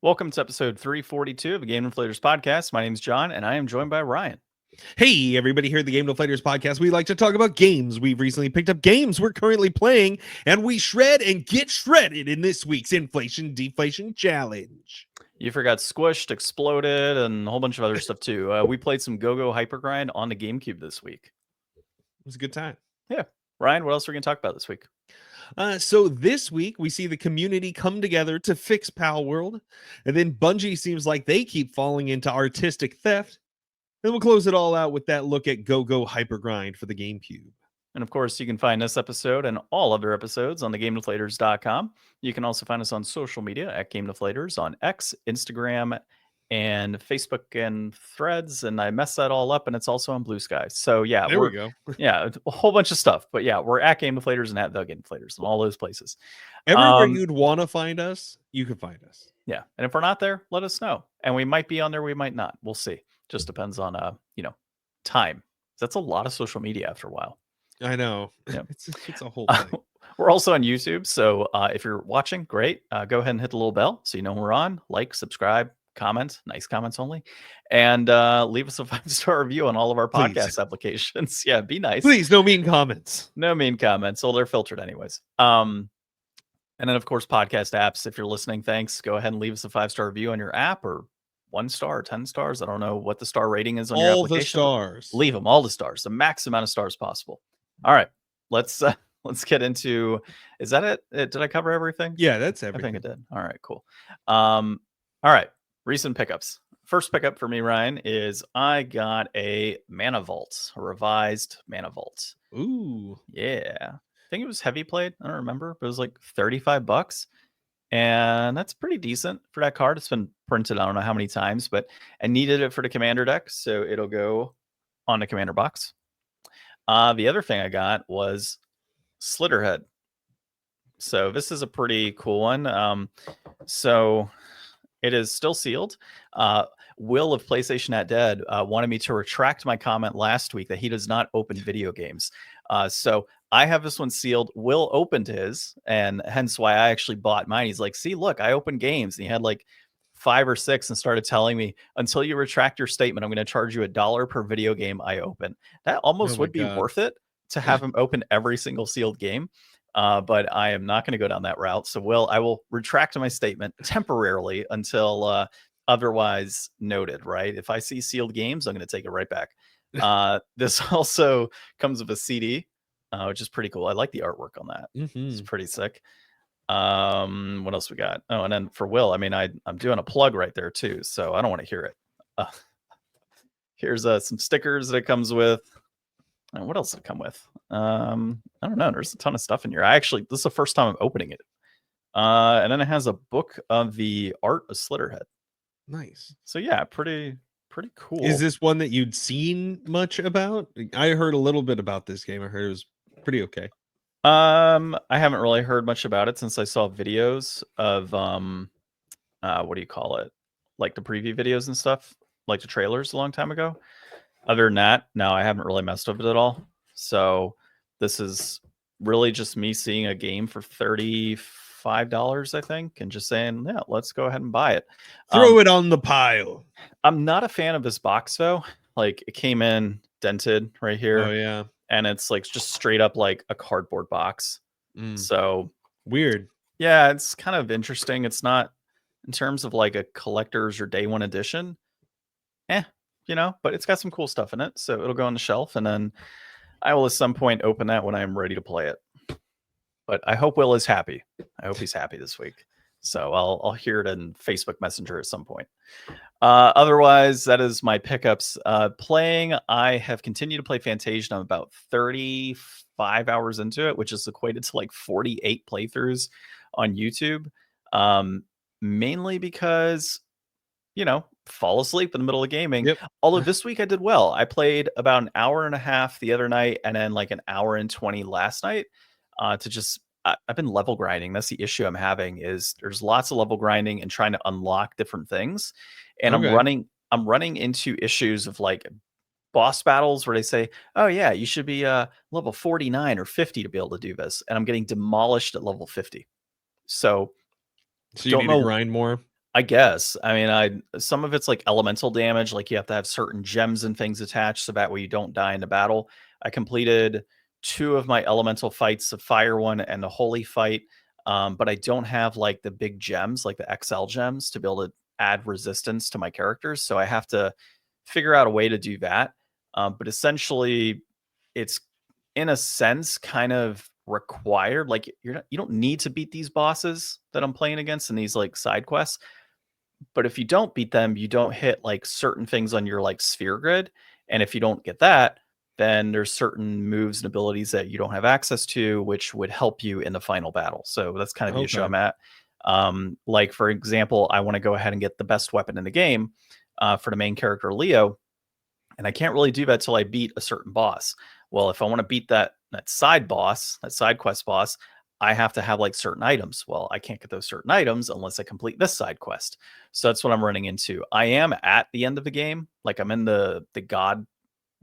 Welcome to episode 342 of the Game Deflators podcast. My name is John, and I am joined by Ryan. Hey, everybody, here at the Game Deflators podcast. We like to talk about games. We've recently picked up games we're currently playing, and we shred and get shredded in this week's Inflation Deflation Challenge. You forgot Squished, Exploded, and a whole bunch of other stuff too. We played some Go Go Hypergrind on the GameCube this week. It was a good time. Yeah. Ryan, what else are we going to talk about this week? So this week, we see the community come together to fix Palworld, and then Bungie seems like they keep falling into artistic theft. And we'll close it all out with that look at Go Go Hypergrind for the GameCube. And of course, you can find this episode and all other episodes on thegamedeflators.com. You can also find us on social media at Game Deflators on X, Instagram, and Facebook and Threads. And I messed that all up, and it's also on Blue Sky. So yeah, there we go. Yeah, a whole bunch of stuff. But yeah, we're at Game Deflators and at the Game Deflators and all those places. Everywhere you'd want to find us, you can find us. Yeah, and if we're not there, let us know. And we might be on there, we might not. We'll see. Just depends on time. That's a lot of social media after a while. I know. Yep. It's a whole thing. We're also on YouTube, so if you're watching, great. Go ahead and hit the little bell so you know when we're on. Like, subscribe, comment, nice comments only, and leave us a 5-star review on all of our podcast applications. Yeah, be nice. Please, no mean comments. No mean comments. Well, they're filtered anyways. And then of course, podcast apps. If you're listening, thanks. Go ahead and leave us a 5-star review on your app, or 1 star or 10 stars. I don't know what the star rating is on your application. All the stars. Leave them, all the stars, the max amount of stars possible. All right, let's get into. Is that it? Did I cover everything? Yeah, that's everything. I think it did. All right, cool. All right, recent pickups. First pickup for me, Ryan, is I got a Mana Vault, a revised Mana Vault. Ooh, yeah. I think it was heavy played. I don't remember, but it was like $35. And that's pretty decent for that card. It's been printed, I don't know how many times, but I needed it for the commander deck, so it'll go on the commander box. The other thing I got was Slitterhead. So this is a pretty cool one. So it is still sealed. Will of PlayStation Not Dead wanted me to retract my comment last week that he does not open video games. So I have this one sealed. Will opened his, and hence why I actually bought mine. He's like, see, look, I open games. And he had like 5 or 6 and started telling me, until you retract your statement, I'm going to charge you $1 per video game I open. That almost would be worth it to have him open every single sealed game. But I am not going to go down that route. So I will retract my statement temporarily until otherwise noted, right? If I see sealed games, I'm going to take it right back. This also comes with a CD, which is pretty cool. I like the artwork on that. It's pretty sick. What else we got? Oh, and then for Will, I mean, I'm doing a plug right there too, so I don't want to hear it. Here's some stickers that it comes with. And what else did it come with? I don't know. There's a ton of stuff in here. This is the first time I'm opening it. And then it has a book of the art of Slitterhead. Nice. So yeah, pretty cool. Is this one that you'd seen much about? I heard a little bit about this game. I heard it was pretty okay. I haven't really heard much about it since I saw videos of what do you call it? Like the preview videos and stuff, like the trailers a long time ago. Other than that, no, I haven't really messed with it at all. So this is really just me seeing a game for $35, I think, and just saying, yeah, let's go ahead and buy it. Throw it on the pile. I'm not a fan of this box though. Like, it came in dented right here. Oh yeah. And it's like just straight up like a cardboard box. So weird. Yeah, it's kind of interesting. It's not in terms of like a collector's or day one edition. But it's got some cool stuff in it. So it'll go on the shelf, and then I will at some point open that when I'm ready to play it. But I hope Will is happy. I hope he's happy this week. So I'll hear it in Facebook Messenger at some point. Otherwise, that is my pickups. Playing, I have continued to play Fantasia. I'm about 35 hours into it, which is equated to like 48 playthroughs on YouTube. Mainly because, fall asleep in the middle of gaming. Yep. Although this week I did well. I played about an hour and a half the other night, and then like an hour and 20 last night. I've been level grinding. That's the issue I'm having, is there's lots of level grinding and trying to unlock different things. And Okay. I'm running into issues of like boss battles where they say, oh yeah, you should be level 49 or 50 to be able to do this. And I'm getting demolished at level 50. So you need to grind more. I guess. I mean, some of it's like elemental damage, like you have to have certain gems and things attached so that way you don't die in the battle. I completed 2 of my elemental fights, the fire one and the holy fight, but I don't have like the big gems, like the XL gems, to be able to add resistance to my characters. So I have to figure out a way to do that. But essentially, it's in a sense kind of required. Like you don't need to beat these bosses that I'm playing against in these like side quests, but if you don't beat them, you don't hit like certain things on your like sphere grid. And if you don't get that, then there's certain moves and abilities that you don't have access to, which would help you in the final battle. So that's kind of the issue Okay. I'm at. Like for example, I want to go ahead and get the best weapon in the game for the main character Leo, and I can't really do that till I beat a certain boss. Well, if I want to beat that side boss, that side quest boss, I have to have like certain items. Well, I can't get those certain items unless I complete this side quest. So that's what I'm running into. I am at the end of the game, like I'm in the god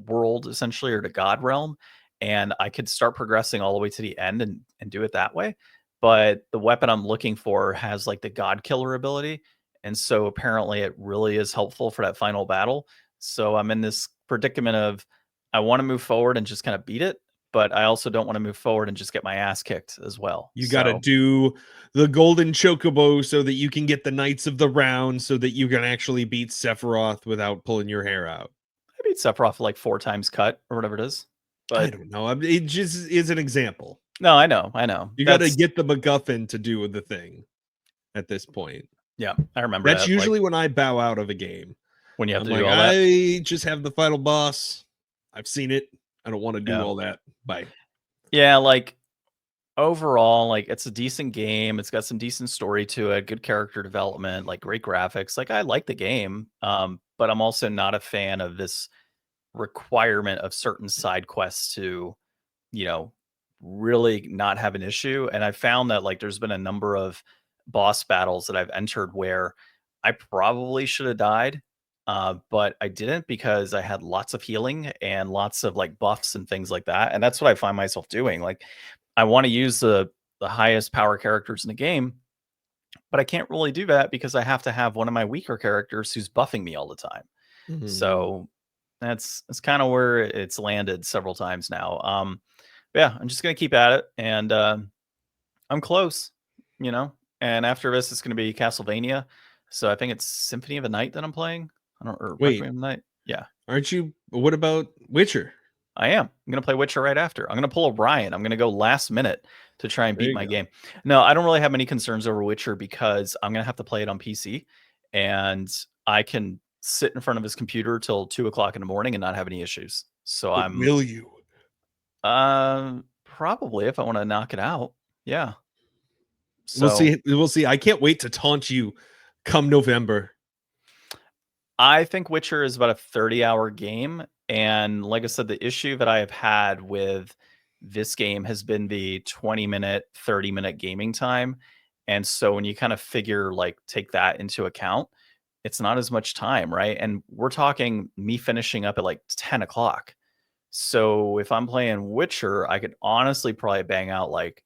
world essentially, or the god realm, and I could start progressing all the way to the end and do it that way. But the weapon I'm looking for has like the god killer ability, and so apparently it really is helpful for that final battle. So I'm in this predicament of I want to move forward and just kind of beat it, but I also don't want to move forward and just get my ass kicked as well. You got to So do the golden chocobo so that you can get the Knights of the Round so that you can actually beat Sephiroth without pulling your hair out. I beat Sephiroth like 4 times cut or whatever it is. I But don't know. It just is an example. no, I know. You got to That's get the MacGuffin to do the thing at this point. yeah, I remember That's that. Like usually when I bow out of a game. when you have I'm to like, do all that. I just have the final boss. I've seen it. I don't want to do Yeah. all that. Bye. Yeah, like overall, like it's a decent game. It's got some decent story to it, good character development, like great graphics. Like I like the game. But I'm also not a fan of this requirement of certain side quests to, you know, really not have an issue. And I found that like there's been a number of boss battles that I've entered where I probably should have died. But I didn't because I had lots of healing and lots of like buffs and things like that. And that's what I find myself doing. Like I want to use the highest power characters in the game, but I can't really do that because I have to have one of my weaker characters who's buffing me all the time. Mhm. So that's kind of where it's landed several times now. Yeah, I'm just gonna keep at it, and I'm close, you know. And after this, it's gonna be Castlevania. So I think it's Symphony of the Night that I'm playing. I don't or Wait, Requiem of the Night. Yeah, aren't you? What about Witcher? I am. I'm gonna play Witcher right after. I'm gonna pull a Ryan. I'm gonna go last minute to try and There beat you my go. game. No, I don't really have any concerns over Witcher because I'm gonna have to play it on PC, and I can sit in front of his computer till 2 o'clock in the morning and not have any issues. So But I'm will you? probably if I want to knock it out. Yeah. We'll So see. We'll see. I can't wait to taunt you come November. I think Witcher is about a 30-hour game. And like I said, the issue that I have had with this game has been the 20-minute, 30-minute gaming time. And so when you kind of figure, like, take that into account, it's not as much time, right? And we're talking me finishing up at like 10 o'clock. So if I'm playing Witcher, I could honestly probably bang out like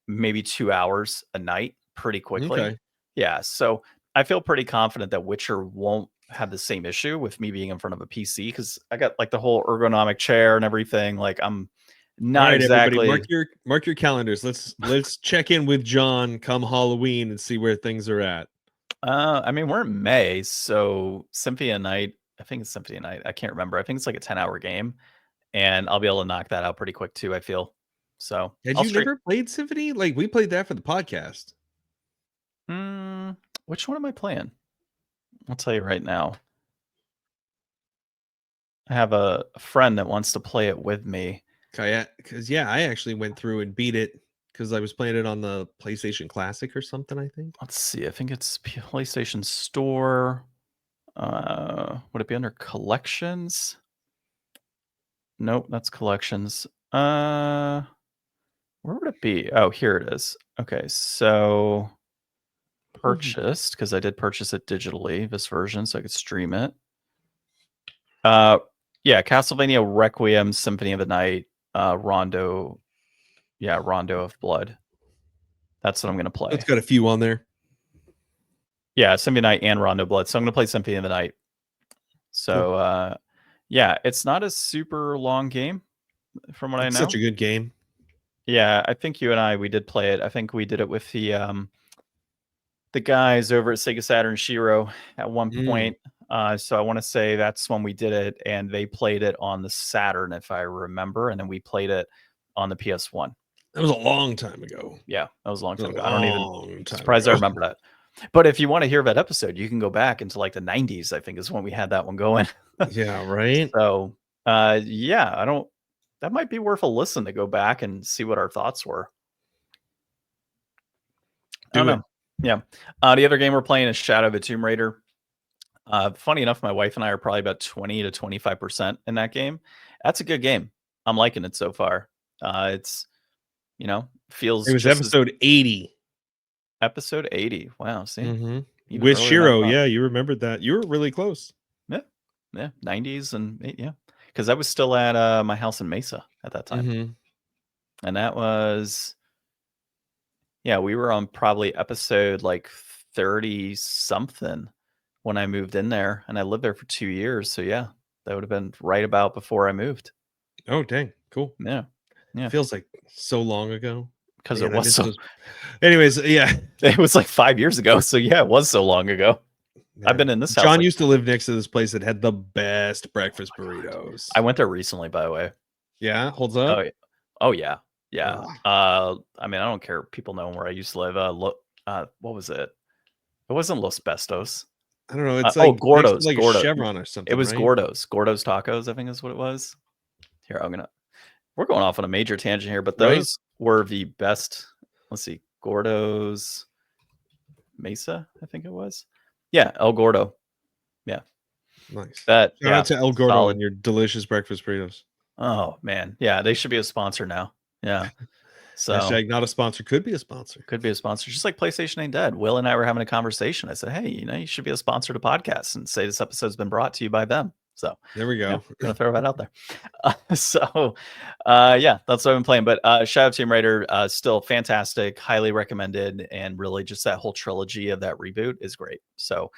maybe 2 hours a night pretty quickly. Okay. Yeah, so I feel pretty confident that Witcher won't have the same issue with me being in front of a PC because I got like the whole ergonomic chair and everything. Like I'm All not right, everybody, mark exactly. your calendars. Let's check in with John come Halloween and see where things are at. I mean, we're in May, so Symphony of Night. I think it's Symphony of Night. I can't remember. I think it's like a 10-hour game, and I'll be able to knock that out pretty quick too. I feel so. Had I'll you stream. never played Symphony? Like we played that for the podcast. Mm, which one am I playing? I'll tell you right now. I have a friend that wants to play it with me. Because yeah, I actually went through and beat it because I was playing it on the PlayStation Classic or something. I think. Let's see. I think it's PlayStation Store. Would it be under collections? Nope, that's collections. Where would it be? Oh, here it is. Okay, so Mhm. purchased because I did purchase it digitally, this version, so I could stream it. Uh, yeah, Castlevania Requiem, Symphony of the Night, Rondo. Yeah, Rondo of Blood. That's what I'm gonna It's play. got a few on there. Yeah, Symphony of the Night and Rondo Blood. So I'm gonna play Symphony of the Night. So yeah, it's not a super long game from what I It's know. such a good game. Yeah, I think you and I we did play it. I think we did it with the guys over at Sega Saturn Shiro at one point. So I want to say that's when we did it, and they played it on the Saturn, if I remember, and then we played it on the PS1. That was a long time ago. Yeah, that was a long time ago. I I'm surprised I remember that. But if you want to hear that episode, you can go back into like the 90s, I think is when we had that one going. Yeah, right. So yeah, that might be worth a listen to go back and see what our thoughts were. I don't know. Yeah. The other game we're playing is Shadow of the Tomb Raider. Funny enough, my wife and I are probably about 20 to 25% in that game. That's a good game. I'm liking it so far. It's, feels. It was just episode 80. Episode 80. Wow. See, with Shiro. Yeah, you remembered that. You were really close. Yeah. 90s and yeah, because I was still at my house in Mesa at that time, and that was. Yeah, we were on probably episode like 30 something when I moved in there, and I lived there for 2 years. So yeah, that would have been right about before I moved. Oh, dang. Cool. Yeah. Feels like so long ago. Because it was so. Anyways, yeah. It was like 5 years ago. So yeah, it was so long ago. Yeah. I've been in this house. John used to live next to this place that had the best breakfast burritos. I went there recently, by the way. Yeah, holds up. Oh yeah. Yeah. I mean, I don't care. People know where I used to live. What was it? It wasn't Los Bestos. I don't know. It's like Gordo's. Like Gordo. a Chevron or something. It was right? Gordo's. Gordo's Tacos, I think is what it was. Here, we're going off on a major tangent here, but those were the best. Let's see. Gordo's Mesa, I think it was. Yeah, El Gordo. Yeah. Nice. Shout out to El Gordo and your delicious breakfast burritos. Oh man. Yeah, they should be a sponsor now. Yeah. So hashtag not a sponsor, could be a sponsor. Could be a sponsor. Just like PlayStation Ain't Dead. Will and I were having a conversation. I said, hey, you should be a sponsor to podcasts and say this episode's been brought to you by them. So there we go. Yeah, gonna throw that out there. Yeah, that's what I've been playing. But Shadow of Tomb Raider, still fantastic, highly recommended, and really just that whole trilogy of that reboot is great. So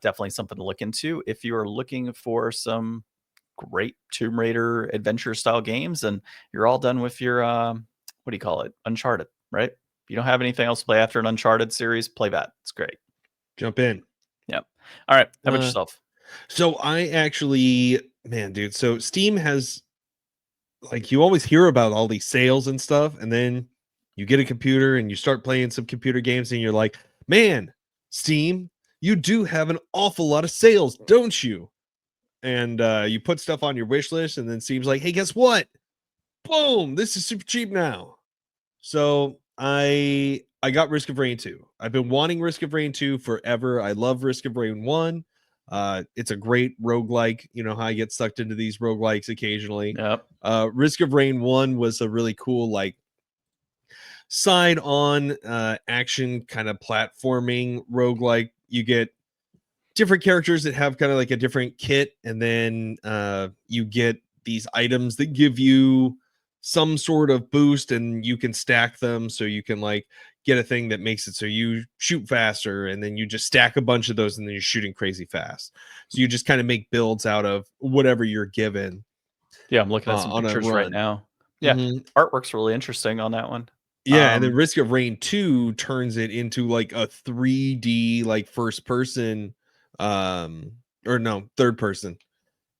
definitely something to look into if you are looking for some great Tomb Raider adventure style games, and you're all done with your what do you call it? Uncharted, right? If you don't have anything else to play after an Uncharted series, play that. It's great. Jump in. Yep. All right. How about yourself? So I actually, man, dude. So Steam has, like, you always hear about all these sales and stuff, and then you get a computer and you start playing some computer games, and you're like, man, Steam, you do have an awful lot of sales, don't you? And you put stuff on your wish list, and then Steam's like, hey, guess what? Boom, this is super cheap now. So I got Risk of Rain 2. I've been wanting Risk of Rain 2 forever. I love Risk of Rain 1. It's a great roguelike. You know how I get sucked into these roguelikes occasionally. Yep. Risk of Rain 1 was a really cool, like, side on action kind of platforming roguelike. You get different characters that have kind of like a different kit, and then you get these items that give you some sort of boost, and you can stack them so you can like get a thing that makes it so you shoot faster, and then you just stack a bunch of those, and then you're shooting crazy fast. So you just kind of make builds out of whatever you're given. Yeah, I'm looking at some pictures right now. Yeah, artwork's really interesting on that one. Yeah, and then Risk of Rain 2 turns it into like a 3D like first person third person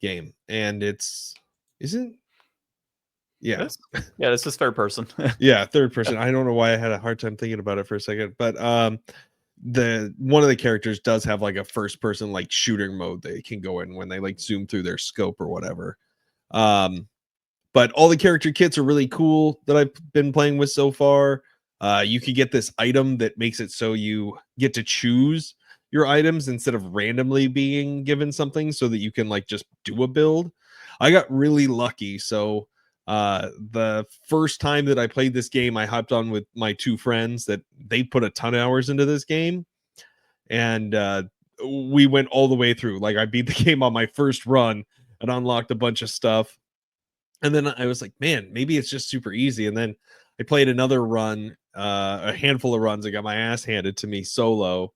game, and this is third person. Yeah, third person. I don't know why I had a hard time thinking about it for a second, but the one of the characters does have like a first person like shooting mode they can go in when they like zoom through their scope or whatever. But all the character kits are really cool that I've been playing with so far. You can get this item that makes it so you get to choose your items instead of randomly being given something, so that you can like just do a build. I got really lucky. So the first time that I played this game, I hopped on with my two friends that they put a ton of hours into this game, and we went all the way through. Like, I beat the game on my first run and unlocked a bunch of stuff, and then I was like, man, maybe it's just super easy. And then I played another run, a handful of runs. I got my ass handed to me solo,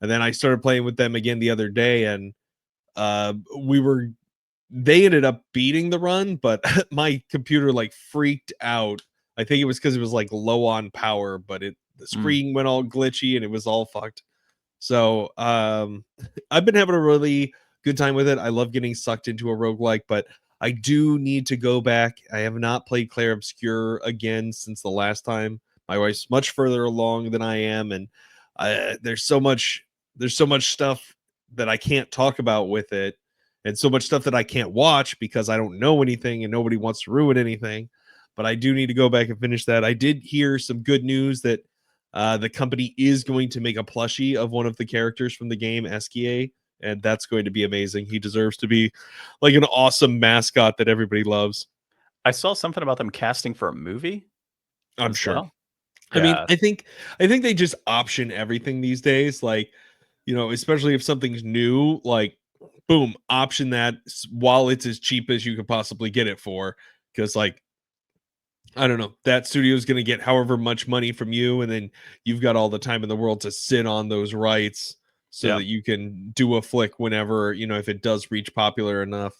And then I started playing with them again the other day, and they ended up beating the run, but my computer like freaked out. I think it was because it was like low on power, but the screen went all glitchy and it was all fucked. So I've been having a really good time with it. I love getting sucked into a roguelike, but I do need to go back. I have not played Claire Obscure again since the last time. My wife's much further along than I am, and there's so much stuff that I can't talk about with it, and so much stuff that I can't watch because I don't know anything and nobody wants to ruin anything. But I do need to go back and finish that. I did hear some good news that the company is going to make a plushie of one of the characters from the game, Eskie, and that's going to be amazing. He deserves to be like an awesome mascot that everybody loves. I saw something about them casting for a movie. I'm sure. Well. I mean, I think they just option everything these days. Like, especially if something's new, like, boom, option that while it's as cheap as you could possibly get it for. Because, like, I don't know, that studio is going to get however much money from you, and then you've got all the time in the world to sit on those rights so that you can do a flick whenever, if it does reach popular enough.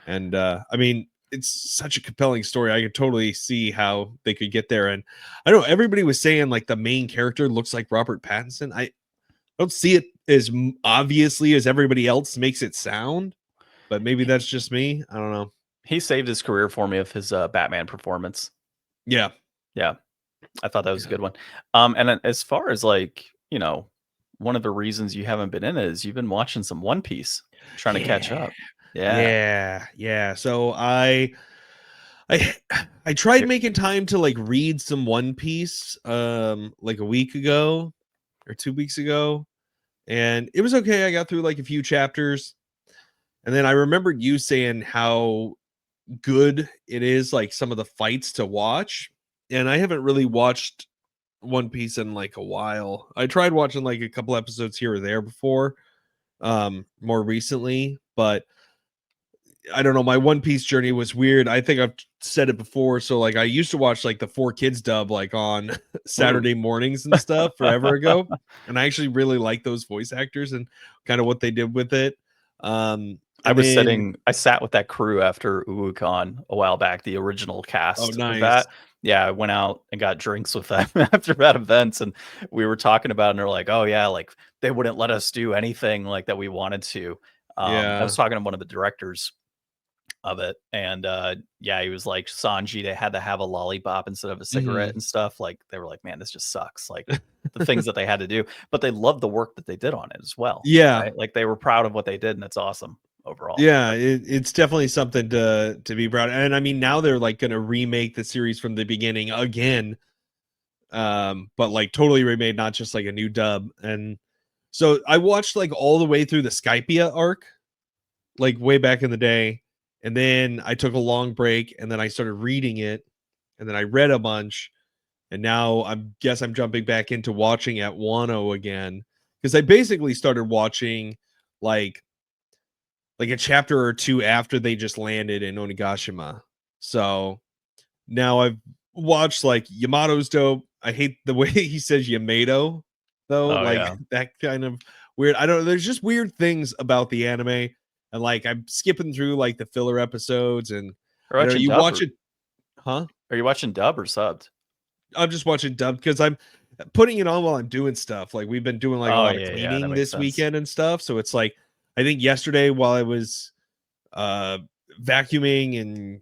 And I mean, it's such a compelling story. I could totally see how they could get there. And I don't know, everybody was saying like the main character looks like Robert Pattinson. I don't see it as obviously as everybody else makes it sound, but maybe that's just me. I don't know. He saved his career for me with his Batman performance. Yeah. I thought that was a good one. And then as far as like, one of the reasons you haven't been in it is you've been watching some One Piece, trying to catch up. Yeah. So I tried making time to like read some One Piece like a week ago or 2 weeks ago, and it was okay. I got through like a few chapters, and then I remembered you saying how good it is, like some of the fights to watch, and I haven't really watched One Piece in like a while. I tried watching like a couple episodes here or there before, more recently, but I don't know. My One Piece journey was weird. I think I've said it before. So like I used to watch like the 4Kids dub like on Saturday mornings and stuff forever ago. And I actually really like those voice actors and kind of what they did with it. I sat with that crew after UwuCon a while back, the original cast of that. Yeah, I went out and got drinks with them after that event, and we were talking about it, and they're like, oh yeah, like they wouldn't let us do anything like that we wanted to. I was talking to one of the directors of it, and he was like, Sanji, they had to have a lollipop instead of a cigarette and stuff. Like they were like, man, this just sucks, like the things that they had to do, but they loved the work that they did on it as well. Right? Like they were proud of what they did, and that's awesome overall. It's definitely something to be proud of. And I mean, now they're like going to remake the series from the beginning again, but like totally remade, not just like a new dub. And so I watched like all the way through the Skypia arc, like way back in the day. And then I took a long break, and then I started reading it, and then I read a bunch, and now I'm jumping back into watching at Wano again, because I basically started watching like a chapter or two after they just landed in Onigashima. So now I've watched like Yamato's dope. I hate the way he says Yamato though, that kind of weird. I don't know. There's just weird things about the anime. And like I'm skipping through like the filler episodes, and you watch it, huh? Are you watching dub or subbed? I'm just watching dub because I'm putting it on while I'm doing stuff. Like we've been doing like a lot of cleaning this weekend and stuff. So it's like I think yesterday while I was vacuuming and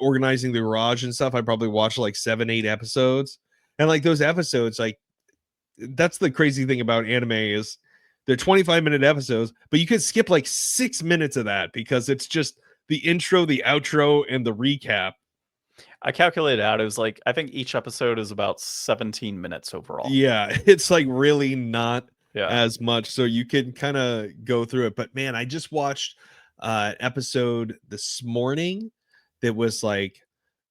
organizing the garage and stuff, I probably watched like 7-8 episodes. And like those episodes, like that's the crazy thing about anime is they're 25-minute episodes, but you can skip like 6 minutes of that because it's just the intro, the outro, and the recap. I calculated out. It was like, I think each episode is about 17 minutes overall. Yeah, it's like really not as much. So you can kind of go through it. But man, I just watched an episode this morning that was like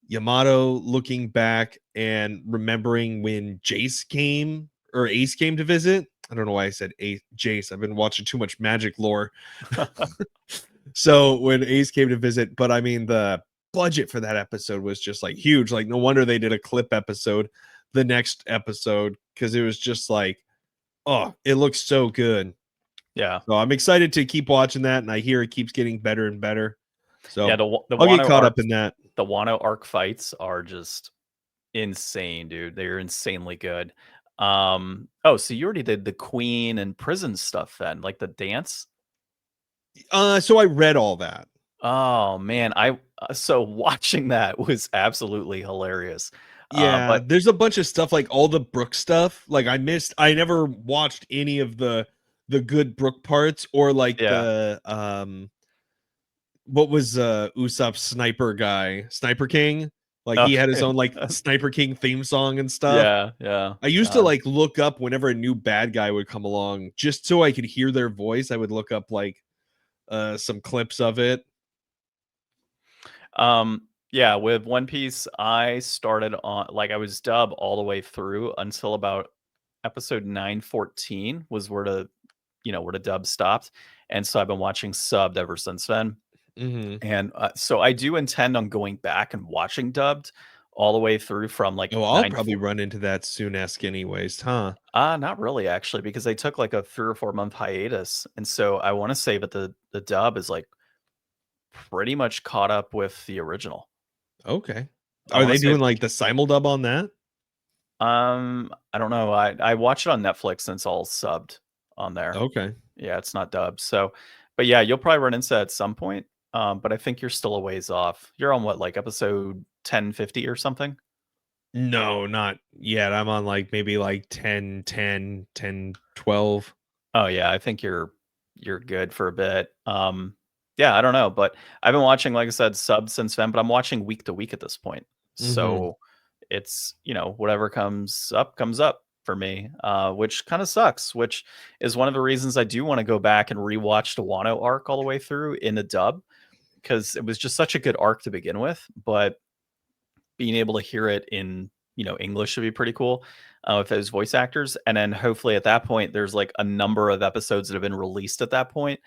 Yamato looking back and remembering when Ace came to visit. I don't know why I said Jace. I've been watching too much magic lore. So when Ace came to visit, but I mean, the budget for that episode was just like huge. Like no wonder they did a clip episode the next episode, because it was just like, Oh, it looks so good. Yeah. So I'm excited to keep watching that, and I hear it keeps getting better and better. Yeah, So the I'll get Wano caught arc, up in that. the Wano arc fights are just insane, dude. They're insanely good. Oh, so you already did the Queen and prison stuff then, like the dance? So I read all that. Oh man, so watching that was absolutely hilarious. Yeah, But there's a bunch of stuff like all the Brook stuff. Like I never watched any of the good Brook parts or like yeah. the what was Usopp's sniper guy, Sniper King? Like he had his Okay. own like Sniper King theme song and stuff. Yeah, yeah. I used to like look up whenever a new bad guy would come along just so I could hear their voice. I would look up like some clips of it. Yeah, with One Piece, I started on like I was dub all the way through until about episode 914 was where the dub stopped. And so I've been watching subbed ever since then. Mhm. And so I do intend on going back and watching dubbed all the way through from like Oh, I'll 9 probably run into that soon-esque anyways, huh? not really actually because they took like a 3 or 4 month hiatus. And so I want to say that the dub is like pretty much caught up with the original. Okay. I Are want to they say doing like the simuldub on that? I don't know. I watch it on Netflix and it's all subbed on there. Okay. Yeah, it's not dubbed. So, but yeah, you'll probably run into that at some point. But I think you're still a ways off. You're on what, like episode 1050 or something? No, not yet. I'm on like maybe like 10, 10, 10, 12. Oh yeah, I think you're good for a bit. Yeah, I don't know, but I've been watching, like I said, subs since then, but I'm watching week to week at this point. Mhm. So it's, whatever comes up for me, which kind of sucks, which is one of the reasons I do want to go back and rewatch the Wano arc all the way through in a dub because it was just such a good arc to begin with, but being able to hear it in English should be pretty cool with those voice actors, and then hopefully at that point there's like a number of episodes that have been released at that point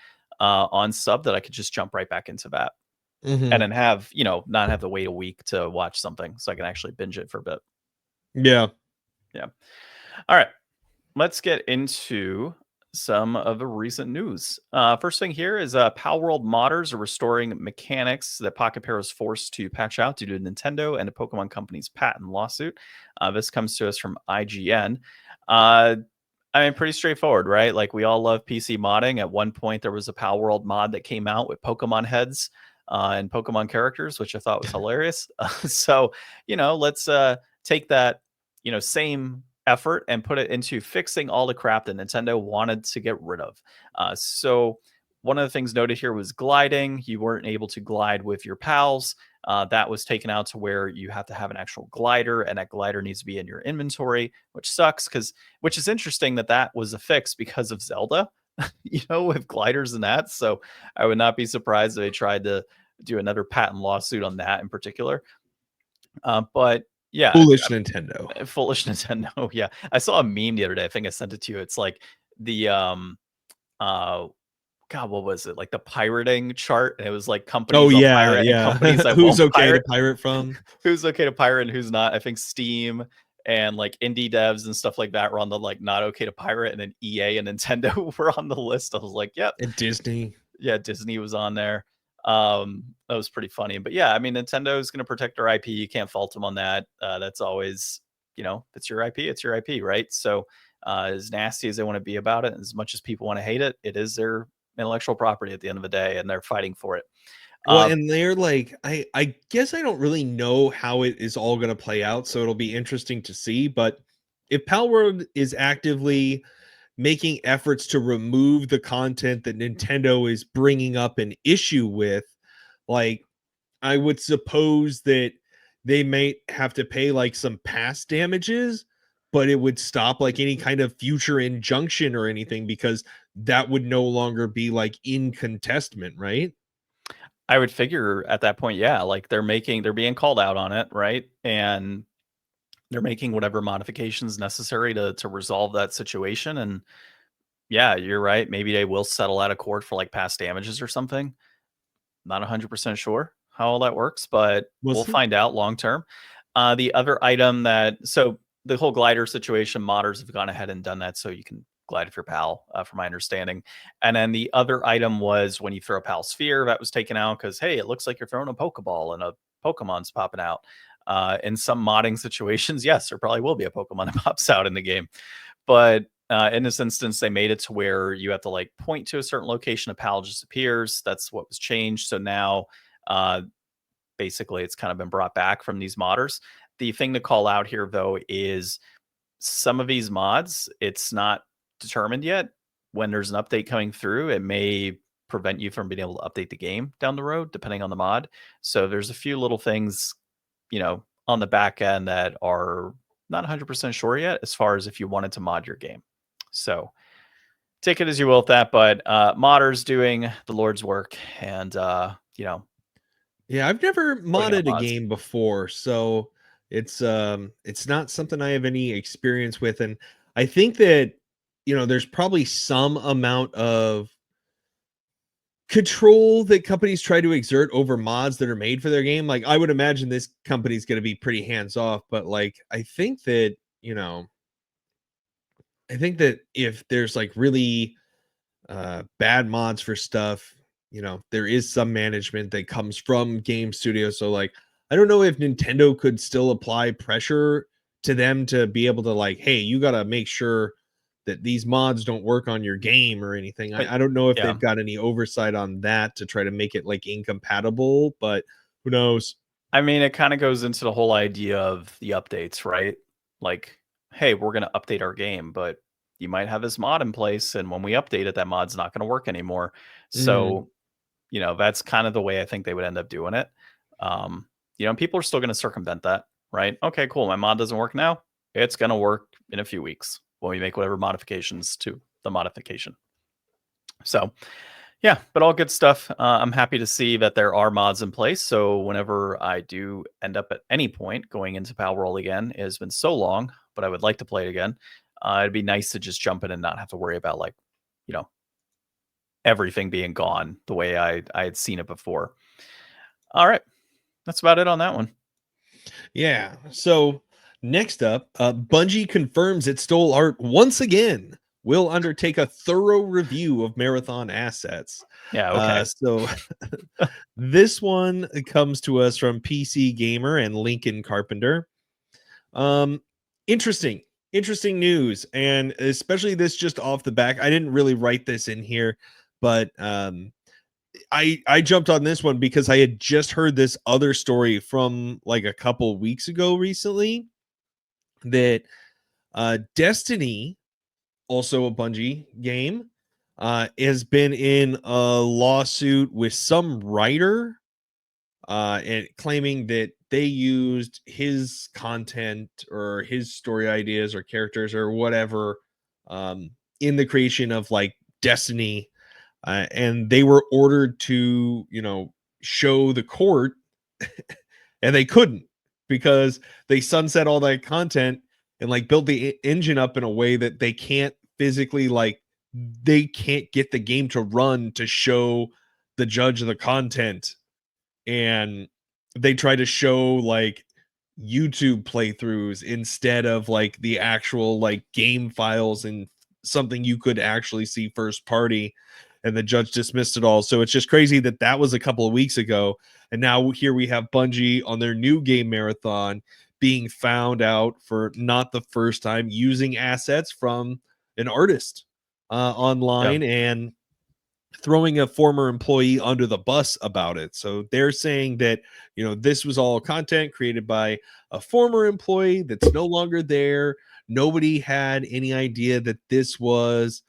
on sub that I could just jump right back into that, and Mhm. then have not have to wait a week to watch something, so I can actually binge it for a bit. Yeah. Yeah. All right. Let's get into some of the recent news. First thing here is Palworld modders are restoring mechanics that Pocket Pair was forced to patch out due to Nintendo and the Pokemon Company's patent lawsuit. This comes to us from IGN. Uh, I mean, pretty straightforward, right? Like we all love PC modding. At one point, there was a Palworld mod that came out with Pokemon heads and Pokemon characters, which I thought was hilarious. So, let's take that, same effort and put it into fixing all the crap that Nintendo wanted to get rid of. So one of the things noted here was gliding. You weren't able to glide with your pals. That was taken out to where you have to have an actual glider, and that glider needs to be in your inventory, which sucks which is interesting that was a fix because of Zelda, with gliders and that. So I would not be surprised if they tried to do another patent lawsuit on that in particular. But yeah, Foolish Nintendo. foolish Nintendo. Yeah. I saw a meme the other day. I think I sent it to you. It's like the uh God, what was it? Like the pirating chart. And it was like Oh companies I'll yeah, pirate and yeah. companies I Who's won't okay to pirate. pirate from? Who's okay to pirate and who's not. I think Steam and like indie devs and stuff like that were on the like not okay to pirate, and then EA and Nintendo were on the list. I was like, yep. And Disney. Yeah, Disney was on there. That was pretty funny. But yeah, I mean, Nintendo is going to protect their IP. You can't fault them on that. That's always, it's your IP, it's your IP, right? So, as nasty as they want to be about it, as much as people want to hate it, it is their intellectual property at the end of the day, and they're fighting for it. Well, Uh, and they're like, I guess I don't really know how it is all going to play out, so it'll be interesting to see. But if Palworld is actively making efforts to remove the content that Nintendo is bringing up an issue with, like I would suppose that they may have to pay like some past damages, but it would stop like any kind of future injunction or anything because that would no longer be like in contestment, right? I would figure at that point, yeah, like they're being called out on it, right? And they're making whatever modifications necessary to resolve that situation. And yeah, you're right. Maybe they will settle out of court for like past damages or something. Not 100% sure how all that works, but We'll we'll see. find out long term. The other item so the whole glider situation, modders have gone ahead and done that so you can glide for your pal, from my understanding. And then the other item was when you throw a pal sphere, that was taken out because, hey, it looks like you're throwing a Pokeball and a Pokemon's popping out. In some modding situations, yes, there probably will be a Pokemon that pops out in the game. But in this instance, they made it to where you have to like point to a certain location, a pal just appears. That's what was changed. So now, basically, it's kind of been brought back from these modders. The thing to call out here, though, is some of these mods, it's not determined yet. When there's an update coming through, it may prevent you from being able to update the game down the road, depending on the mod. So there's a few little things, on the back end that are not 100% sure yet, as far as if you wanted to mod your game. So take it as you will with that, but modders doing the Lord's work, and Yeah, I've never modded a mods. game before, so it's not something I have any experience with, and I think that there's probably some amount of control that companies try to exert over mods that are made for their game. Like, I would imagine this company's going to be pretty hands off, but like I think that if there's like really bad mods for stuff, there is some management that comes from game studios. So like, I don't know if Nintendo could still apply pressure to them to be able to like, hey, you got to make sure that these mods don't work on your game or anything. I don't know if Yeah. they've got any oversight on that to try to make it like incompatible, but who knows? I mean, it kind of goes into the whole idea of the updates, right? Like, hey, we're going to update our game, but you might have this mod in place, and when we update it, that mod's not going to work anymore. Mm, So, that's kind of the way I think they would end up doing it. People are still going to circumvent that, right? Okay, cool. My mod doesn't work now. It's going to work in a few weeks when we make whatever modifications to the modification. So, yeah, but all good stuff. I'm happy to see that there are mods in place. So whenever I do end up at any point going into Palworld again, it has been so long, but I would like to play it again. It'd be nice to just jump in and not have to worry about like, you know, everything being gone the way I had seen it before. All right, that's about it on that one. yeah. So next up, Bungie confirms it stole art once again. Will undertake a thorough review of Marathon assets. Yeah, okay. So this one comes to us from PC Gamer and Lincoln Carpenter. Interesting news, and especially this just off the back. I didn't really write this in here, but I jumped on this one because I had just heard this other story from like a couple weeks ago recently that Destiny, also a Bungie game, has been in a lawsuit with some writer and claiming that they used his content or his story ideas or characters or whatever in the creation of like Destiny, and they were ordered to show the court and they couldn't because they sunset all that content and like build the engine up in a way that they can't physically they can't get the game to run to show the judge the content. And they try to show like YouTube playthroughs instead of like the actual like game files and something you could actually see first party, and the judge dismissed it all. So it's just crazy that that was a couple of weeks ago, and now here we have Bungie on their new game Marathon being found out for not the first time using assets from an artist Yeah. online and throwing a former employee under the bus about it. So they're saying that, this was all content created by a former employee that's no longer there. Nobody had any idea that this was,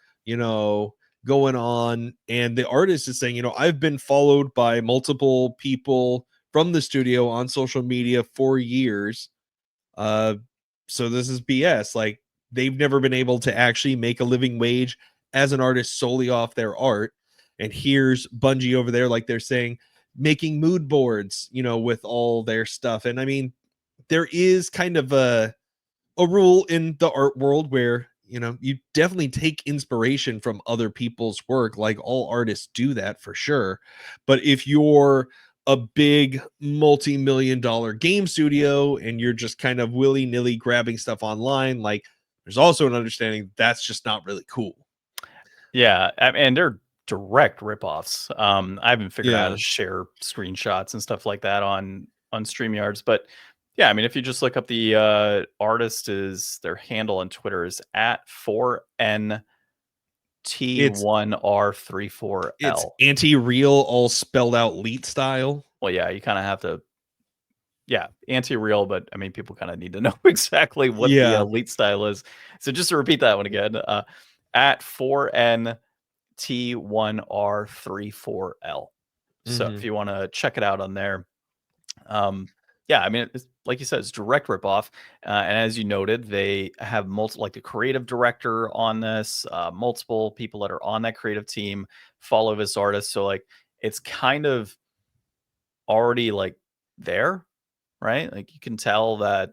going on. And the artist is saying, I've been followed by multiple people from the studio on social media for years. So this is BS. Like, they've never been able to actually make a living wage as an artist solely off their art. And here's Bungie over there, like they're saying, making mood boards, with all their stuff. And I mean, there is kind of a rule in the art world where, you definitely take inspiration from other people's work. Like, all artists do that for sure. But if you're a big multi-million-dollar game studio and you're just kind of willy-nilly grabbing stuff online, like, there's also an understanding that's just not really cool. Yeah, and they're direct ripoffs. I haven't figured out how Yeah. to share screenshots and stuff like that on StreamYards, but yeah, I mean, if you just look up the artist, is their handle on Twitter is at 4NT1R34L. It's anti-real, all spelled out leet style. Well, yeah, you kind of have to, yeah, anti-real, but I mean, people kind of need to know exactly what the Yeah. elite style is. So just to repeat that one again, at 4NT1R34L. So if you want to check it out on there, yeah, I mean, it's, like you said, it's direct ripoff. And as you noted, they have multiple, like the creative director on this, multiple people that are on that creative team follow this artist. So like, it's kind of already like there, right? Like you can tell that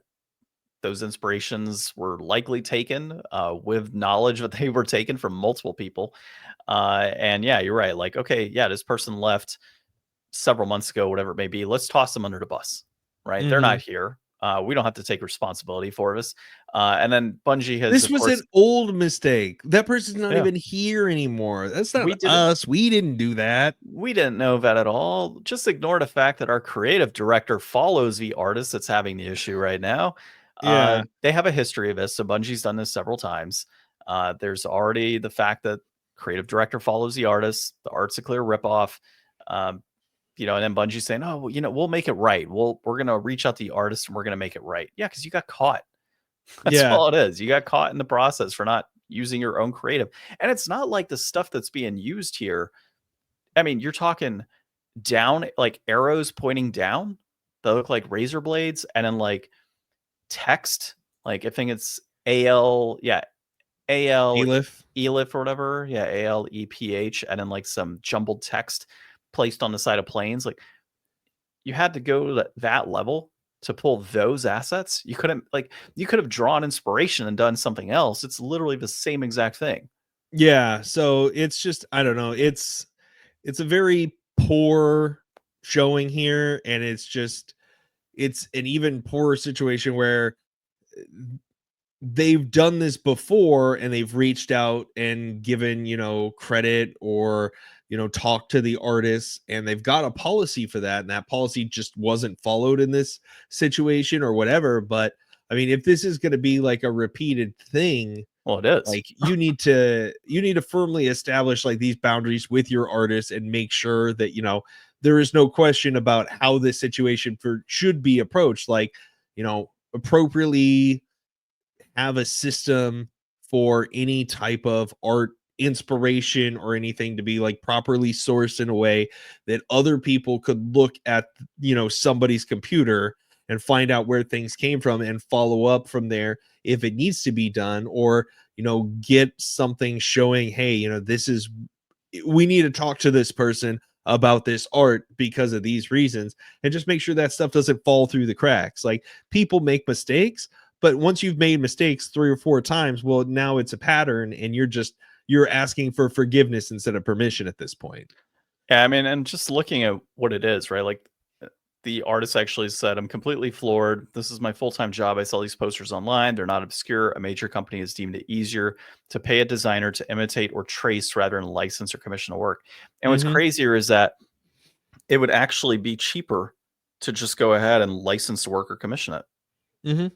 those inspirations were likely taken with knowledge that they were taken from multiple people. And yeah, you're right. Like, okay, yeah, this person left several months ago, whatever it may be. Let's toss them under the bus, right? They're not here. We don't have to take responsibility for this. And then Bungie has, This of was an course, old mistake. That person's not yeah, even here anymore. That's not we didn't us. We didn't do that. we didn't know that at all. Just ignore the fact that our creative director follows the artist that's having the issue right now. Yeah. They have a history of this, so Bungie's done this several times. There's already the fact that creative director follows the artist. The art's a clear ripoff. Um, and then Bungie saying, "Oh, well, we'll make it right. We're gonna reach out to the artist and we're gonna make it right." Yeah, because you got caught. That's Yeah. all it is. You got caught in the process for not using your own creative. And it's not like the stuff that's being used here. I mean, you're talking down, like arrows pointing down that look like razor blades, and then like text, like I think it's AL, yeah, AL Elif. ELIF or whatever. Yeah, ALEPH, and then like some jumbled text placed on the side of planes. Like you had to go to that level to pull those assets. You couldn't, like, you could have drawn inspiration and done something else. It's literally the same exact thing. Yeah. So it's just, I don't know. It's a very poor showing here, and it's an even poorer situation where they've done this before and they've reached out and given, credit or, talked to the artists, and they've got a policy for that. And that policy just wasn't followed in this situation or whatever. But I mean, if this is going to be like a repeated thing, Well, it is. like you need to firmly establish like these boundaries with your artists and make sure that there is no question about how this situation should be approached, like appropriately have a system for any type of art inspiration or anything to be like properly sourced in a way that other people could look at somebody's computer and find out where things came from and follow up from there if it needs to be done, or get something showing, hey, we need to talk to this person about this art because of these reasons, and just make sure that stuff doesn't fall through the cracks. Like, people make mistakes, but once you've made mistakes 3 or 4 times, well, now it's a pattern, and you're asking for forgiveness instead of permission at this point. Yeah, I mean, and just looking at what it is, right? Like the artist actually said, "I'm completely floored. This is my full-time job. I sell these posters online. They're not obscure. A major company has deemed it easier to pay a designer to imitate or trace rather than license or commission a work." And what's Mhm. crazier is that it would actually be cheaper to just go ahead and license the work or commission it, Mhm.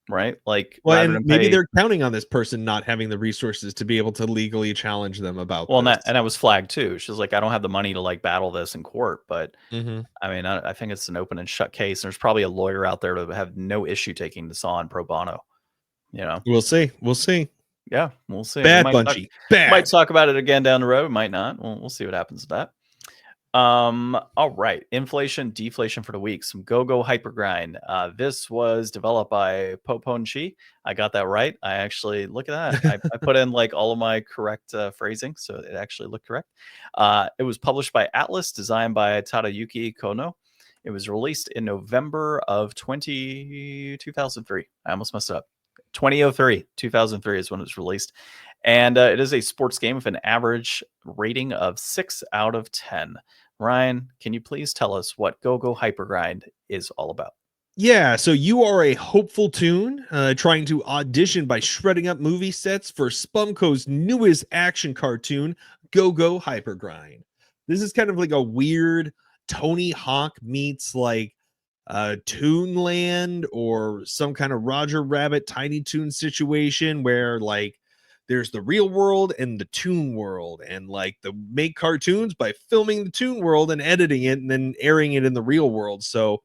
right? Like Well, rather and than maybe pay. they're counting on this person not having the resources to be able to legally challenge them about Well, and this. that was flagged too. She's like, "I don't have the money to like battle this in court," but Mhm. I mean, I think it's an open and shut case. There's probably a lawyer out there to have no issue taking this on pro bono. You know, We'll see. We'll see. yeah, we'll see. We Bad might Bungie. might Bad. talk about it again down the road. Might not. We'll see what happens with that. All right. Inflation, deflation for the week. Some Go Go Hypergrind. This was developed by Poponchi. I got that right. I actually, look at that. I put in like all of my correct phrasing, so it actually looked correct. It was published by Atlas, designed by Tadayuki Kono. It was released in November of 2003. I almost messed it up. 2003. 2003 is when it was released. And it is a sports game with an average rating of 6 out of 10. Ryan, can you please tell us what Go Go Hypergrind is all about? Yeah, so you are a hopeful toon trying to audition by shredding up movie sets for Spumco's newest action cartoon, Go Go Hypergrind. This is kind of like a weird Tony Hawk meets like Toonland or some kind of Roger Rabbit Tiny Toon situation where like there's the real world and the toon world, and like the make cartoons by filming the toon world and editing it and then airing it in the real world. So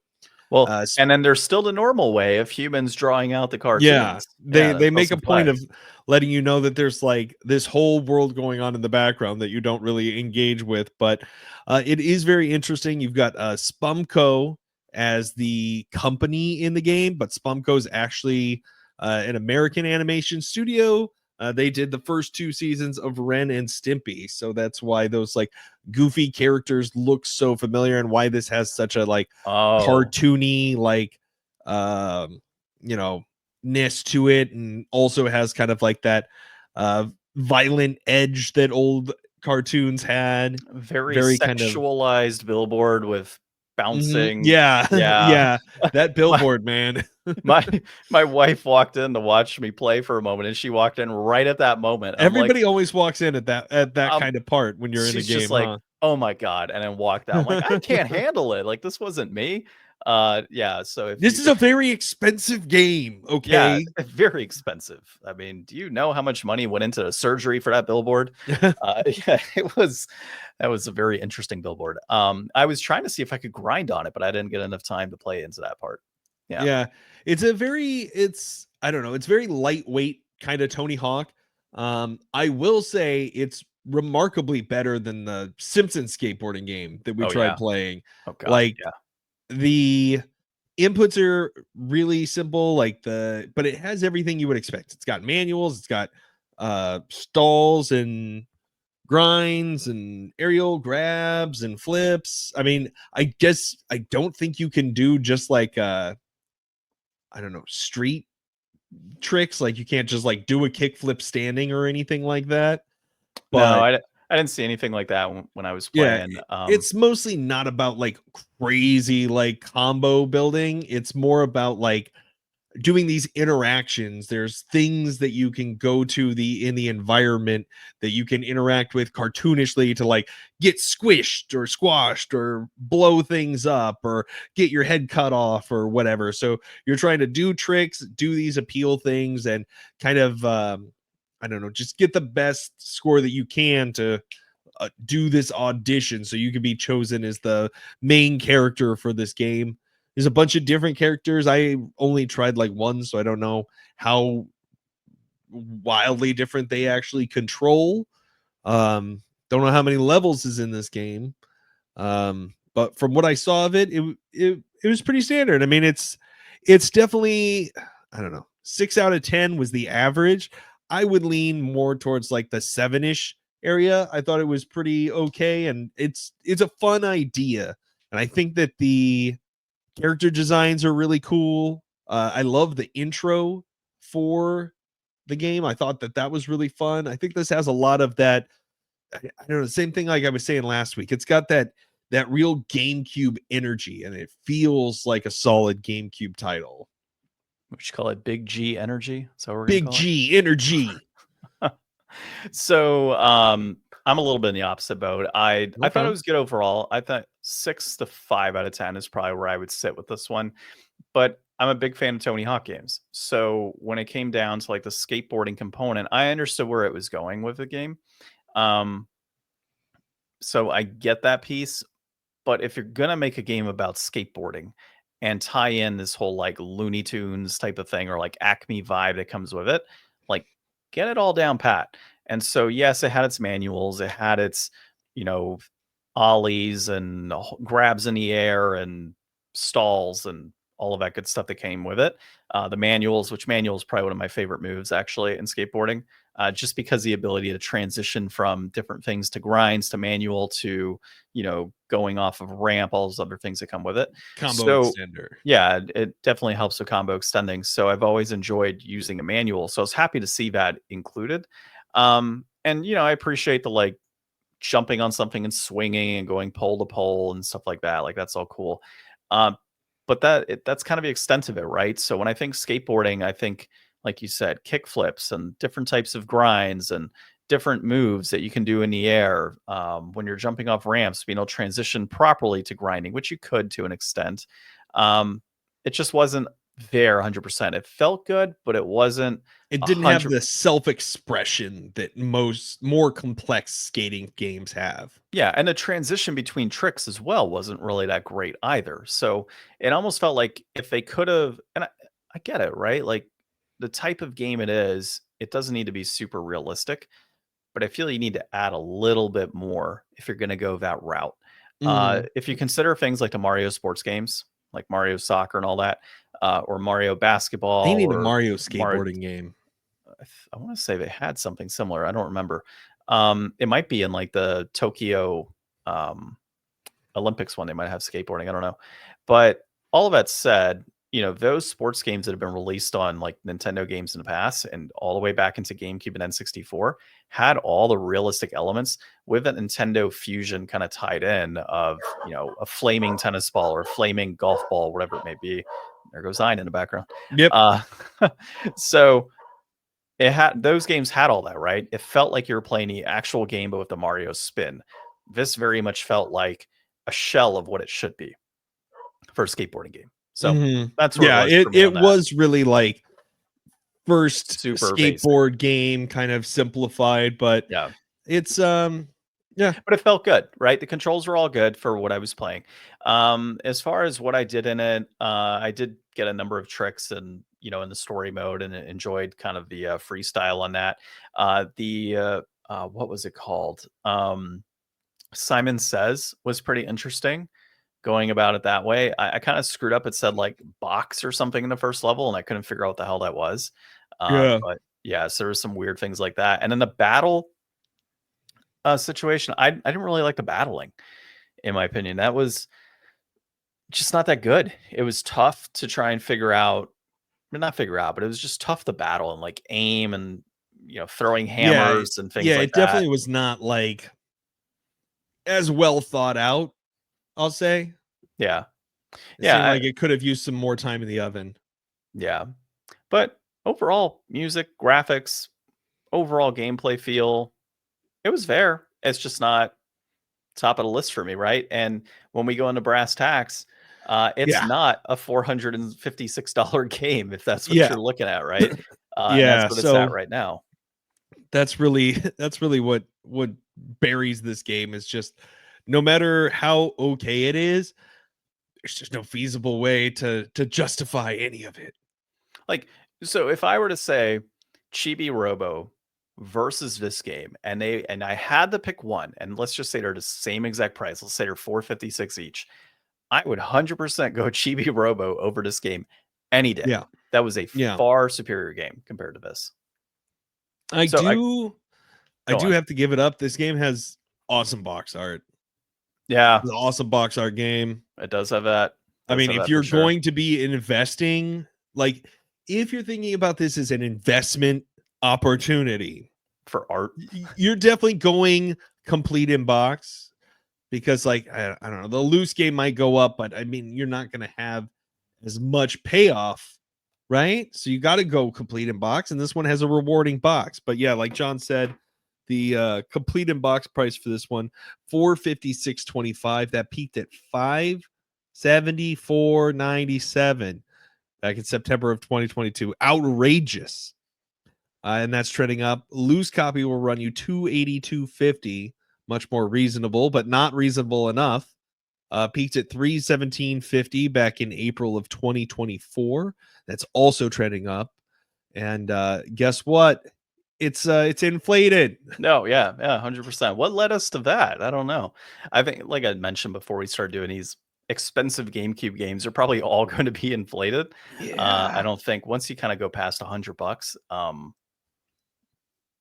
Well, uh and then there's still the normal way of humans drawing out the yeah, cartoons. they Yeah, they that's make also a point play. of letting you know that there's like this whole world going on in the background that you don't really engage with, but it is very interesting. You've got Spumco as the company in the game, but Spumco is actually an American animation studio. They did the first two seasons of Ren and Stimpy, so that's why those like goofy characters look so familiar, and why this has such a like Oh, cartoony like um you know ness to it, and also has kind of like that uh violent edge that old cartoons had, very very kind of sexualized billboard with bouncing. yeah. Yeah. Yeah, that My billboard, man. my my wife walked in to watch me play for a moment, and she walked in right at that moment. I'm like, Everybody always walks in at that um, kind of part when you're in a she's just game, like, huh? "Oh my god," and then walked out. I'm like, "I can't handle it. Like, this wasn't me." Yeah, so if This you is a very expensive game, yeah, okay? very expensive. I mean, do you know how much money went into the surgery for that billboard? Yeah, that was a very interesting billboard. I was trying to see if I could grind on it, but I didn't get enough time to play into that part. Yeah. Yeah, it's I don't know, it's very lightweight kind of Tony Hawk. I will say it's remarkably better than the Simpsons skateboarding game that we Oh, tried yeah. playing. Oh god, Like yeah. the inputs are really simple, like but it has everything you would expect. It's got manuals, it's got stalls and grinds and aerial grabs and flips. I mean, I guess I don't think you can do just like I don't know, street tricks. Like you can't just like do a kickflip standing or anything like that. No, But I didn't see anything like that when I was yeah, playing. it's mostly not about like crazy like combo building. It's more about like doing these interactions. There's things that you can go to the in the environment that you can interact with cartoonishly to like get squished or squashed or blow things up or get your head cut off or whatever. So you're trying to do tricks, do these appeal things, and kind of I don't know, just get the best score that you can to do this audition so you can be chosen as the main character for this game. There's a bunch of different characters. I only tried like one, so I don't know how wildly different they actually control. Don't know how many levels is in this game. But from what I saw of it, it was pretty standard. I mean, it's definitely, I don't know, 6 out of 10 was the average. I would lean more towards like the 7-ish area. I thought it was pretty okay, and it's a fun idea. And I think that the character designs are really cool. I love the intro for the game. I thought that that was really fun. I think this has a lot of that. I don't know, same thing like I was saying last week. It's got that real GameCube energy, and it feels like a solid GameCube title. what you call it, Big G energy. Is that what we're gonna Big call it? G energy. So, I'm a little bit in the opposite boat. I thought it Okay. was good overall. I thought 6 to 5 out of 10 is probably where I would sit with this one. But I'm a big fan of Tony Hawk games. So when it came down to like the skateboarding component, I understood where it was going with the game. Um, so I get that piece. But if you're gonna make a game about skateboarding and tie in this whole like Looney Tunes type of thing or like Acme vibe that comes with it, like get it all down pat. And so yes, it had its manuals, it had its, you know, ollies and grabs in the air and stalls and all of that good stuff that came with it. The manuals, which manual is probably one of my favorite moves actually in skateboarding, just because the ability to transition from different things to grinds to manual to, you know, going off of ramp, all those other things that come with it. Combo So extender. yeah, it definitely helps with combo extending. So I've always enjoyed using a manual. So I was happy to see that included. And you know, I appreciate the like jumping on something and swinging and going pole to pole and stuff like that. Like that's all cool. Um, but that's kind of the extent of it, right? So when I think skateboarding, I think, like you said, kick flips and different types of grinds and different moves that you can do in the air. When you're jumping off ramps, being able to transition properly to grinding, which you could to an extent. It just wasn't there 100%. It felt good, but it wasn't It didn't have 100. the self-expression that most more complex skating games have. Yeah, and the transition between tricks as well wasn't really that great either. So it almost felt like if they could have, and I get it, right? Like the type of game it is, it doesn't need to be super realistic, but I feel you need to add a little bit more if you're going to go that route. Mhm. If you consider things like the Mario sports games, like Mario Soccer and all that, or Mario They Basketball need a or Mario Mario, skateboarding game. I want to say they had something similar. I don't remember. It might be in like the Tokyo um, Olympics one. They might have skateboarding. I don't know. But all of that said, those sports games that have been released on like Nintendo games in the past and all the way back into GameCube and N64 had all the realistic elements with that Nintendo fusion kind of tied in of, a flaming tennis ball or a flaming golf ball, whatever it may be. There goes Zion in the background. Yep. Uh, so those games had all that, right? It felt like you were playing the actual game, but with the Mario spin. This very much felt like a shell of what it should be for a skateboarding game. So Mhm. that's where it Yeah, was it for me it on that. was really like first Super basic. skateboard game kind of simplified, but Yeah. it's yeah. But it felt good, right? The controls were all good for what I was playing. As far as what I did in it, I did get a number of tricks and, in the story mode and enjoyed kind of the freestyle on that. What was it called? Simon Says was pretty interesting going about it that way. I kind of screwed up. It said like box or something in the first level, and I couldn't figure out what the hell that was. Yeah. But yeah, so there was some weird things like that. And then the battle situation, I didn't really like the battling, in my opinion. That was just not that good. It was tough to try and figure out, well, not figure out, but it was just tough to battle and like aim and throwing Yeah. hammers and things Yeah, like it that. definitely was not like as well thought out, I'll say. Yeah, It yeah, seemed like it could have used some more time in the oven. yeah. But overall, music, graphics, overall gameplay feel, it was there. It's just not top of the list for me, right? And when we go into brass tacks, it's Yeah. not a $456 game if that's what Yeah. you're looking at, right? And that's Yeah, what it's at so right now. that's really that's really what buries this game is just no matter how okay it is, there's just no feasible way to justify any of it. Like, so if I were to say Chibi Robo versus this game, and I had to pick one, and let's just say they're the same exact price. Let's say they're 456 each. I would 100% go Chibi Robo over this game any day. Yeah. That was a Yeah. far superior game compared to this. I So I do I go do on. have to give it up. This game has awesome box art. Yeah, It's an awesome box art game. it does have that. I Does mean, have if that for you're sure. going to be investing, like if you're thinking about this as an investment opportunity, For art. you're definitely going complete in box because like I don't know, the loose game might go up, but I mean, you're not going to have as much payoff, right? So you got to go complete in box, and this one has a rewarding box. But yeah, like John said, the complete in box price for this one 456.25. That peaked at 574.97 back in September of 2022. Outrageous. And that's trending up. Loose copy will run you 282.50, much more reasonable, but not reasonable enough. Peaked at 317.50 back in April of 2024. That's also trending up. And guess what? It's inflated. No, yeah, yeah, 100%. What led us to that? I don't know. I think, like I mentioned before we started doing these expensive GameCube games, they're probably all going to be inflated. I Yeah. don't think once you kind of go past $100,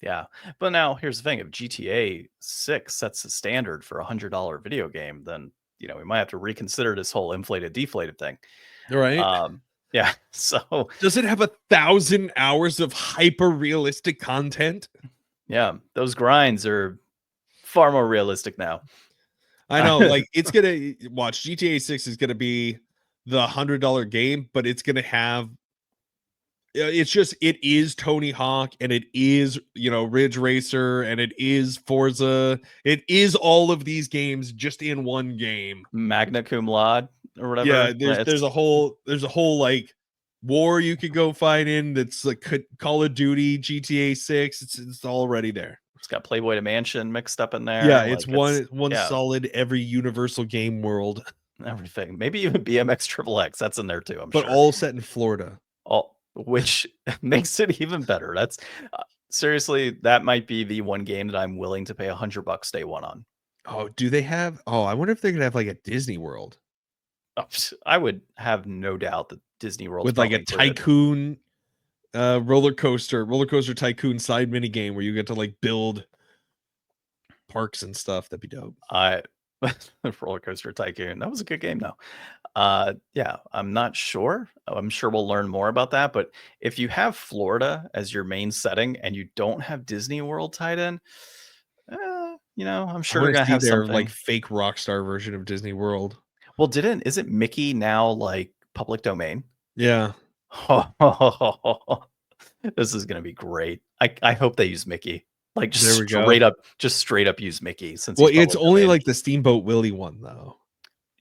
yeah. But now here's the thing: if GTA 6 sets the standard for $100 video game, then we might have to reconsider this whole inflated deflated thing. All right. Yeah. So Does it have 1,000 hours of hyper realistic content? yeah, those grinds are far more realistic now. I know, like it's gonna watch GTA 6 is gonna be the $100 game, but it's going to have, it is Tony Hawk, and it is, Ridge Racer, and it is Forza. It is all of these games just in one game. Magna cum laude or whatever. Yeah, there's a whole like war you could go fight in that's like Call of Duty, GTA 6. It's already there. It's got Playboy to Mansion mixed up in there. Yeah, like, it's one solid every Universal game world. Everything. Maybe even BMX Triple X. That's in there too. I'm but sure. all set in Florida. Which makes it even better. That's seriously, that might be the one game that I'm willing to pay $100 day one on. Oh, do they have? Oh, I wonder if they're gonna have like a Disney World. I would have no doubt that Disney World with like a tycoon roller coaster tycoon side mini game where you get to like build parks and stuff. That'd be dope. Roller Coaster Tycoon. That was a good game though. Yeah, I'm not sure. I'm sure we'll learn more about that. But if you have Florida as your main setting and you don't have Disney World tied in, I'm sure we're gonna have their something like fake Rockstar version of Disney World. Well, isn't Mickey now like public domain? Yeah. This is gonna be great. I hope they use Mickey. Like just straight up use Mickey since it's only like the Steamboat Willie one though.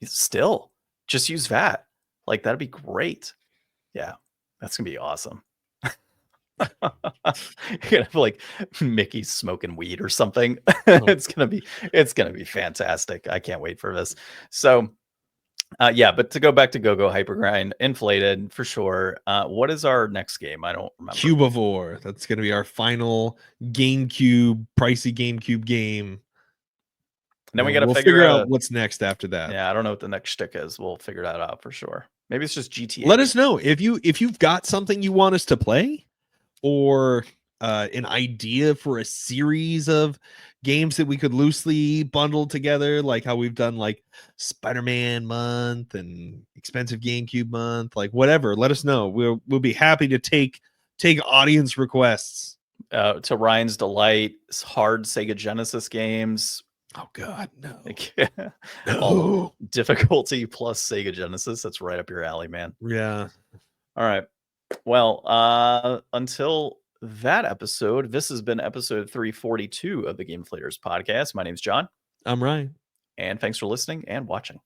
Still, just use that. Like that'd be great. Yeah, that's gonna be awesome. You're gonna have like Mickey smoking weed or something. It's gonna be fantastic. I can't wait for this. So but to go back to Go Go Hypergrind, inflated for sure. What is our next game? I don't remember. Cubivore. That's going to be our final GameCube, pricey GameCube game. And then we got to figure out what's next after that. Yeah, I don't know what the next shtick is. We'll figure that out for sure. Maybe it's just GTA. Let us know if you've got something you want us to play, or an idea for a series of games that we could loosely bundle together, like how we've done like Spider-Man month and expensive GameCube month, like whatever. Let us know. We'll be happy to take audience requests. To Ryan's delight, hard Sega Genesis games. Oh God, no. All difficulty plus Sega Genesis. That's right up your alley, man. Yeah. All right. Well, until that episode, this has been episode 342 of the Game Deflators podcast. My name's John. I'm Ryan. And thanks for listening and watching.